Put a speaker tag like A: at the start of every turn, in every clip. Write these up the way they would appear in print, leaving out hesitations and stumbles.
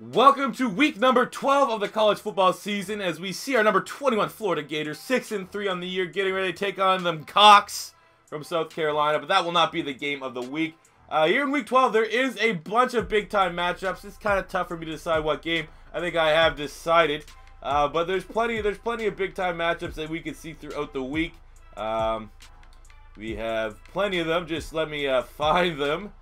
A: Welcome to week number 12 of the college football season as we see our number 21 Florida Gators, 6-3 on the year, getting ready to take on them Cox from South Carolina, but that will not be the game of the week. Here in week 12, there is a bunch of big-time matchups. It's kind of tough for me to decide what game. I think I have decided, but there's plenty of big-time matchups that we can see throughout the week. We have plenty of them. Just let me find them.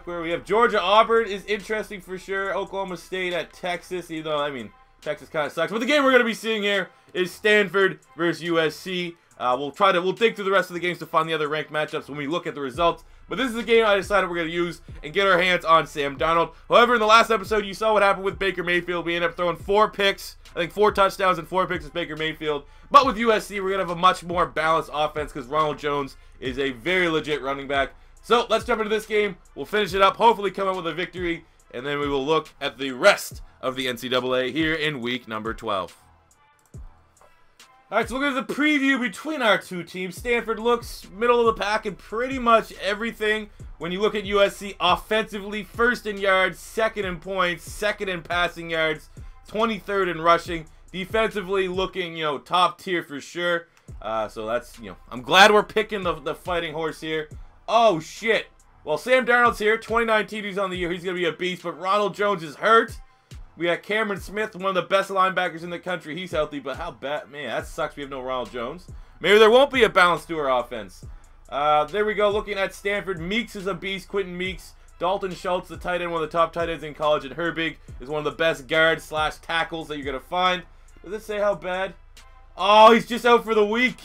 A: Where we have Georgia Auburn is interesting for sure. Oklahoma State at Texas, even though, I mean, Texas kind of sucks. But the game we're going to be seeing here is Stanford versus USC. We'll dig through the rest of the games to find the other ranked matchups when we look at the results. But this is the game I decided we're going to use and get our hands on Sam Darnold. However, in the last episode, you saw what happened with Baker Mayfield. We ended up throwing 4 picks. I think 4 touchdowns and 4 picks with Baker Mayfield. But with USC, we're going to have a much more balanced offense because Ronald Jones is a very legit running back. So let's jump into this game. We'll finish it up, hopefully come out with a victory, and then we will look at the rest of the NCAA here in week number 12. Alright, so look at the preview between our two teams. Stanford looks middle of the pack in pretty much everything. When you look at USC offensively, first in yards, second in points, second in passing yards, 23rd in rushing. Defensively looking, top tier for sure. So that's, I'm glad we're picking the fighting horse here. Oh, shit. Well, Sam Darnold's here. 29 TDs on the year. He's going to be a beast. But Ronald Jones is hurt. We got Cameron Smith, one of the best linebackers in the country. He's healthy. But how bad? Man, that sucks. We have no Ronald Jones. Maybe there won't be a balance to our offense. There we go. Looking at Stanford. Meeks is a beast. Quentin Meeks. Dalton Schultz, the tight end, one of the top tight ends in college. And Herbig is one of the best guards / tackles that you're going to find. Does it say how bad? Oh, he's just out for the week.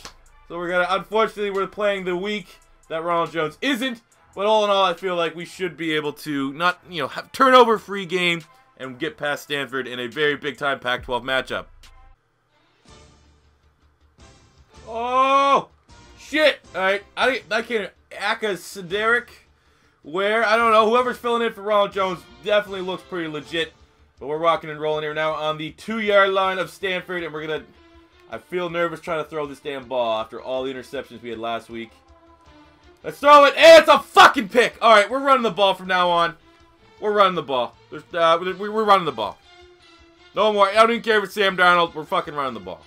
A: So we're going to, unfortunately, we're playing the week that Ronald Jones isn't, but all in all, I feel like we should be able to not, have turnover-free game and get past Stanford in a very big-time Pac-12 matchup. Oh, shit! All right, I can't. Cedric, where I don't know. Whoever's filling in for Ronald Jones definitely looks pretty legit. But we're rocking and rolling here now on the 2-yard line of Stanford, and we're gonna. I feel nervous trying to throw this damn ball after all the interceptions we had last week. Let's throw it, and it's a fucking pick. All right, we're running the ball from now on. We're running the ball. We're running the ball. No more. I don't even care if it's Sam Darnold. We're fucking running the ball.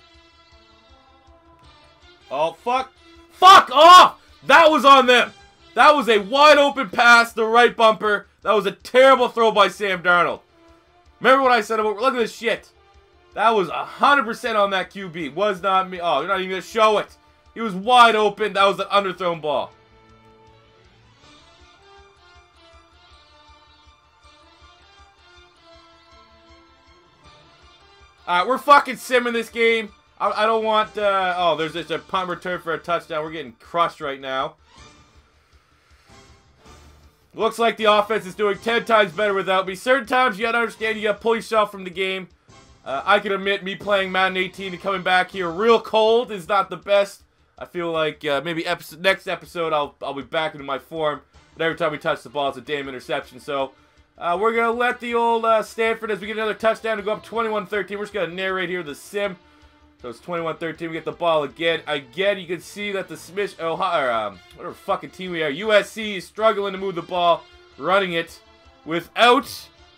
A: Oh, fuck. Fuck off! That was on them. That was a wide open pass, the right bumper. That was a terrible throw by Sam Darnold. Remember what I said about, look at this shit. That was 100% on that QB. Was not me. Oh, you're not even going to show it. He was wide open. That was an underthrown ball. Alright, we're fucking simming this game. I don't want, oh, there's just a punt return for a touchdown. We're getting crushed right now. Looks like the offense is doing 10 times better without me. Certain times you gotta understand you gotta pull yourself from the game. I can admit me playing Madden 18 and coming back here real cold is not the best. I feel like maybe next episode I'll be back into my form. But every time we touch the ball, it's a damn interception. So we're going to let the old Stanford, as we get another touchdown, to go up 21-13. We're just going to narrate here the sim. So it's 21-13. We get the ball again. Again, you can see that the Smith, whatever fucking team we are, USC is struggling to move the ball, running it without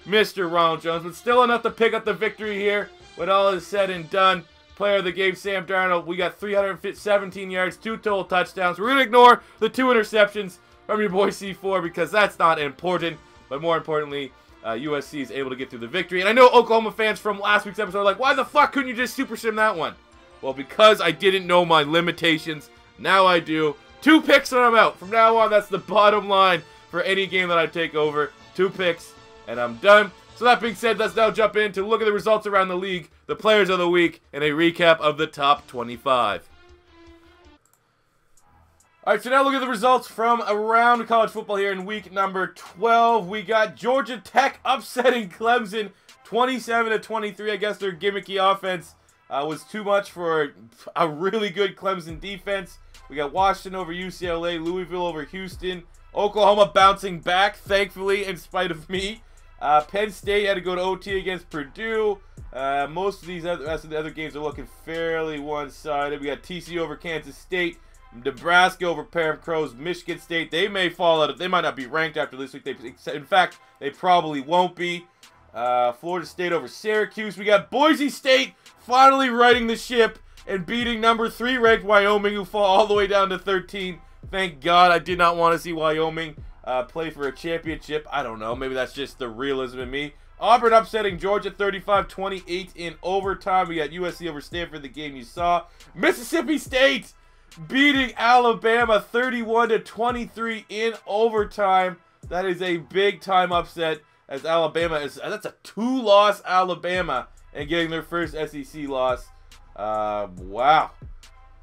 A: Mr. Ronald Jones. But still enough to pick up the victory here when all is said and done. Player of the game, Sam Darnold. We got 317 yards, 2 total touchdowns. We're going to ignore the 2 interceptions from your boy C4 because that's not important. But more importantly, USC is able to get through the victory. And I know Oklahoma fans from last week's episode are like, why the fuck couldn't you just super sim that one? Well, because I didn't know my limitations. Now I do. 2 picks and I'm out. From now on, that's the bottom line for any game that I take over. 2 picks and I'm done. So that being said, let's now jump in to look at the results around the league, the players of the week, and a recap of the top 25. Alright, so now look at the results from around college football here in week number 12. We got Georgia Tech upsetting Clemson 27-23. I guess their gimmicky offense was too much for a really good Clemson defense. We got Washington over UCLA, Louisville over Houston, Oklahoma bouncing back, thankfully, in spite of me. Penn State had to go to OT against Purdue. Most of these rest of the other games are looking fairly one-sided. We got TCU over Kansas State. Nebraska over Parham Crows, Michigan State. They may fall out of. They might not be ranked after this week. In fact, they probably won't be. Florida State over Syracuse. We got Boise State finally righting the ship and beating number 3 ranked Wyoming, who fall all the way down to 13. Thank God. I did not want to see Wyoming play for a championship. I don't know. Maybe that's just the realism in me. Auburn upsetting Georgia 35-28 in overtime. We got USC over Stanford, the game you saw. Mississippi State beating Alabama 31-23 in overtime. That is a big-time upset, as Alabama is, that's a 2-loss Alabama and getting their first SEC loss. Wow.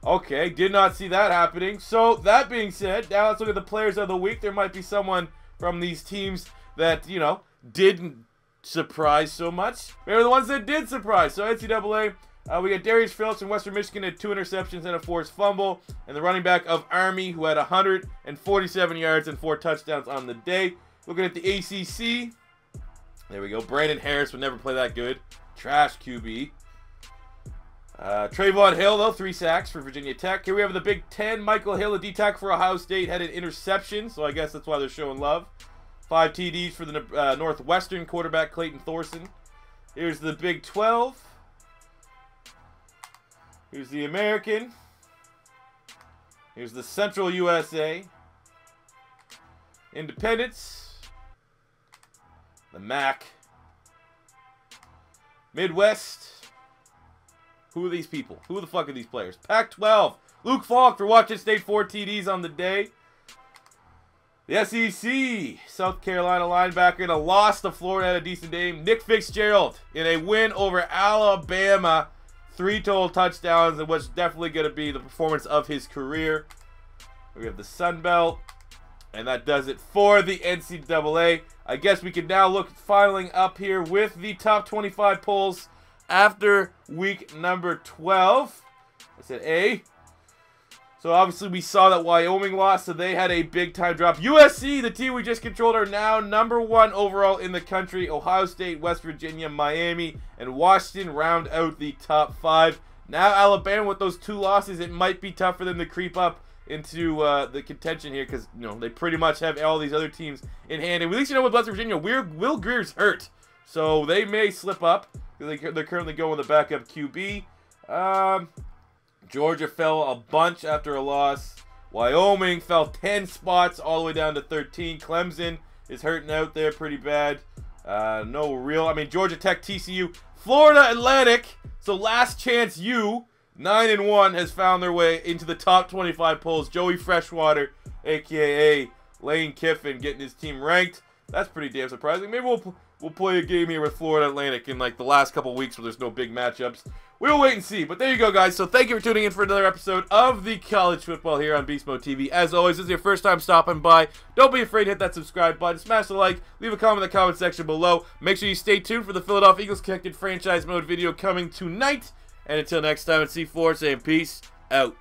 A: Okay, did not see that happening. So, that being said, now let's look at the players of the week. There might be someone from these teams that, you know, didn't surprise so much. Maybe the ones that did surprise. So, NCAA, we got Darius Phillips in Western Michigan had 2 interceptions and a forced fumble. And the running back of Army, who had 147 yards and 4 touchdowns on the day. Looking at the ACC, there we go. Brandon Harris would never play that good. Trash QB. Trayvon Hill, though, 3 sacks for Virginia Tech. Here we have the Big Ten. Michael Hill, a D-tack for Ohio State, had an interception, so I guess that's why they're showing love. 5 TDs for the Northwestern quarterback, Clayton Thorson. Here's the Big 12. Here's the American. Here's the Central USA. Independence. The MAC. Midwest. Who are these people? Who the fuck are these players? Pac-12. Luke Falk for Washington State, 4 TDs on the day. The SEC. South Carolina linebacker in a loss to Florida, had a decent game. Nick Fitzgerald in a win over Alabama. 3 total touchdowns, and what's definitely going to be the performance of his career. We have the Sun Belt, and that does it for the NCAA. I guess we can now look filing up here with the top 25 polls after week number 12. I said A. So obviously we saw that Wyoming lost, so they had a big time drop. USC, the team we just controlled, are now #1 overall in the country. Ohio State, West Virginia, Miami, and Washington round out the top 5. Now Alabama, with those 2 losses, it might be tough for them to creep up into the contention here, because you know they pretty much have all these other teams in hand. And at least you know with West Virginia, Will Greer's hurt, so they may slip up. They're currently going with a backup QB. Georgia fell a bunch after a loss. Wyoming fell 10 spots all the way down to 13. Clemson is hurting out there pretty bad. No real. I mean, Georgia Tech, TCU, Florida Atlantic. So Last Chance U, 9-1, has found their way into the top 25 polls. Joey Freshwater, a.k.a. Lane Kiffin, getting his team ranked. That's pretty damn surprising. Maybe we'll play a game here with Florida Atlantic in like the last couple weeks where there's no big matchups. We'll wait and see. But there you go, guys. So thank you for tuning in for another episode of the College Football here on Beast Mode TV. As always, this is your first time stopping by. Don't be afraid to hit that subscribe button. Smash the like. Leave a comment in the comment section below. Make sure you stay tuned for the Philadelphia Eagles Connected Franchise Mode video coming tonight. And until next time, it's C4 saying peace out.